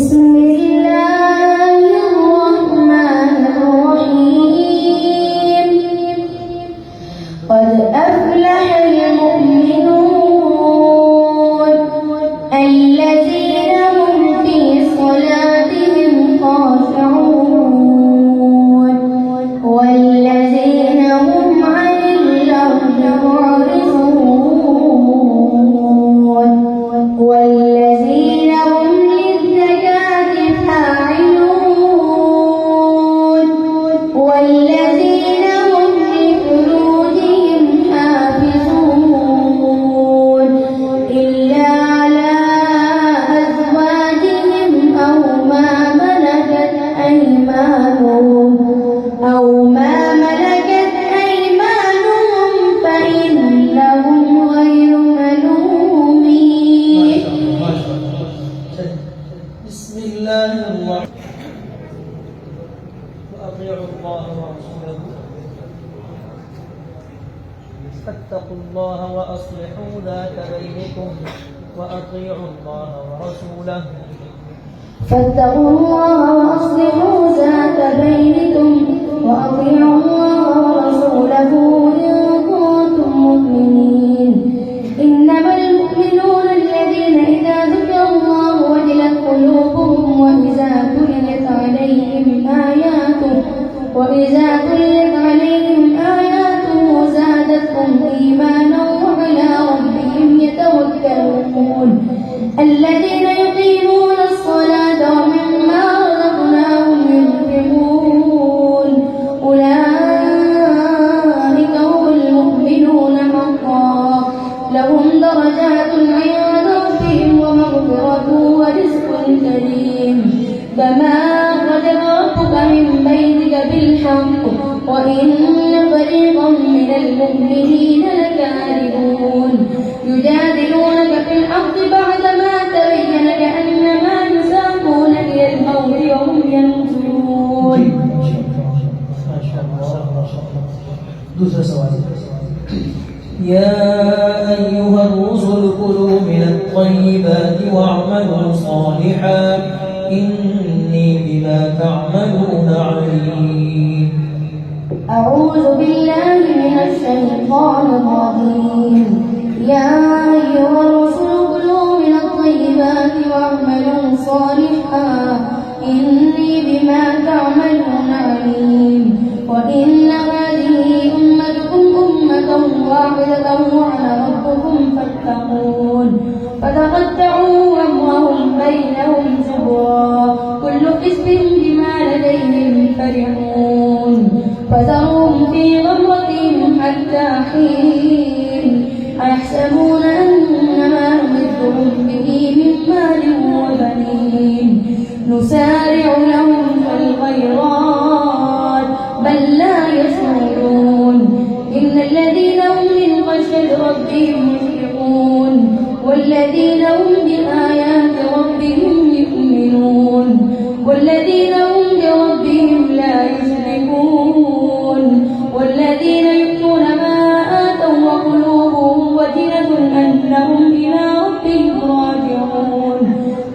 بسم الله الرحمن الرحيم قد أفلح المؤمنون الذين هم في صلاتهم خاشعون والذين هم عن اللغو معرضون والذين هم للزكاة فاعلون والذين هم لفروجهم حافظون إلا على أزواجهم أو ما ملكت أيمانهم فإنهم غير ملومين. بسم الله الرحمن وأطيعوا الله ورسوله فاتقوا الله وأصلحوا ذات بينكم وأطيعوا الله ورسوله فاتقوا الله وأصلحوا ذات بينكم وأطيعوا الله ورسوله إن كنتم مؤمنين. إنما المؤمنون الذين إذا ذكر الله وجلت قلوبهم وإذا تليت عليهم آياته زادتهم إيمانا وعلى ربهم يتوكلون. الذين يقيمون الصلاة ومما رزقناهم ينفقون أولئك هم المؤمنون حقا لهم درجات عند ربهم ومغفرة ورزق كريم. كما أخرجك ربك من بيتك بالحق وإن فريقا من المؤمنين لكارهون يجادلونك في الحق بعدما تبين كأنما يساقون إلى الموت وهم ينظرون. دوسرا سوال. يا أيها الرسل كلوا من الطيبات واعملوا صالحا إني بما تعملون عليم. أعوذ بالله من الشيطان الرجيم. يا أيها الرسل كلوا من الطيبات واعملوا صالحا إني بما تعملون عليم. وإن هذه أمتكم أمة واحدة وأنا ربكم فاتقون. فتقطعوا أمرهم بينهم زبرا كل حزب بما لديهم فرحون. فذرهم في غمرتهم حتى حين أيحسبون أنما نمدهم به من مال وبنين نسارع لهم في الخيرات بل لا يشعرون. إن الذين هم من خشية ربهم مشفقون والذين هم بآيات ربهم يؤمنون والذين هم بربهم لا يشركون والذين يؤتون ما آتوا وقلوبهم وجلة أنهم إلى ربهم راجعون.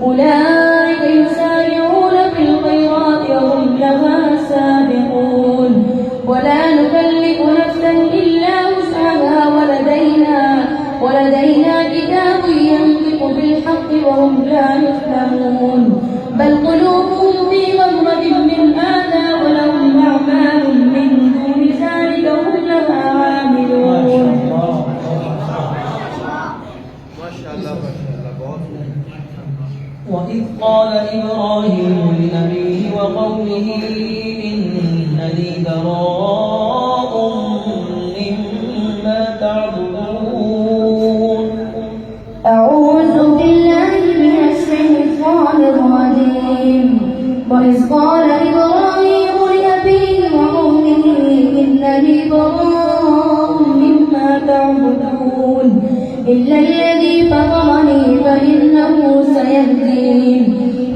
أولئك يسارعون في الخيرات وهم لها سابقون. ولا نكلف نفسا إلا وسعها ولدينا كتاب ينطق بالحق وهم لا يظلمون. بل قلوبهم في غمرة من هذا ولهم أعمال من دون ذلك هم لها عاملون. وإذ قال إبراهيم لأبيه وقومه إنني براء مما تعبدون. أعوذ بالله من الشيطان الرجيم. وإذ قال إبراهيم لأبيه وقومه إنني براء مما تعبدون إلا الذي فطرني فإنه سيهدين.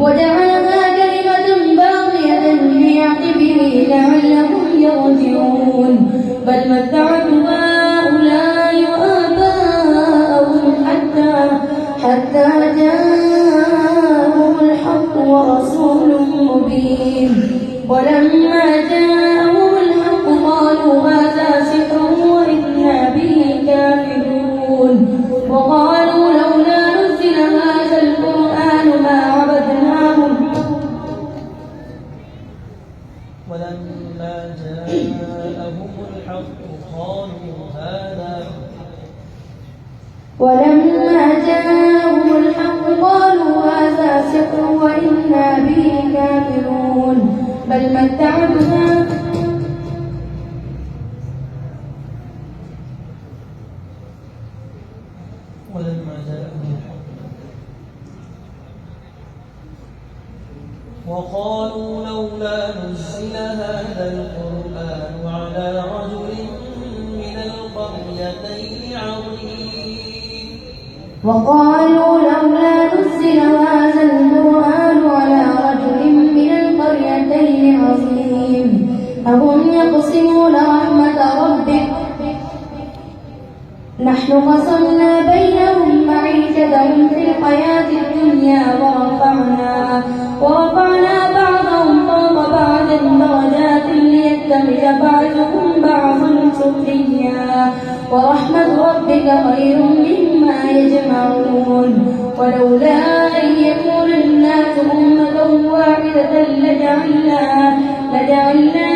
وجعلها كلمة باقية في عقبه لعلهم يرجعون. بل متعت هؤلاء وآباءهم حتى جاءهم الحق ورسول مبين ولما جاءهم الحق قالوا هذا سحر وإنا به كافرون وقالوا لولا نزل هذا القرآن ما عبدناهم ولما جاءهم الحق قالوا هذا سحر وإنا به كافرون بل متعنا ولما جاءهم الحق وقالوا لولا نزل هذا القرآن على رجل من القريتين عظيم وقالوا لولا نزل هذا القرآن على رجل من القريتين عظيم أهم يقسمون رحمة ربك نحن قسمنا بينهم معيشتهم في الحياة الدنيا ورفعنا بعضهم فوق بعض درجات ليتخذ بعضهم بعضا سخريا ورحمة ربك خير مما يجمعون ولولا أن يكون الناس أمة واحدة لجعلنا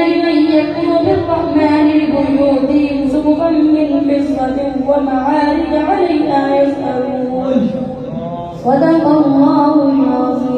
لمن يكفر بالرحمن لبيوتهم سقفا من فضة ومعارج عليها يسألون صدق الله العظيم.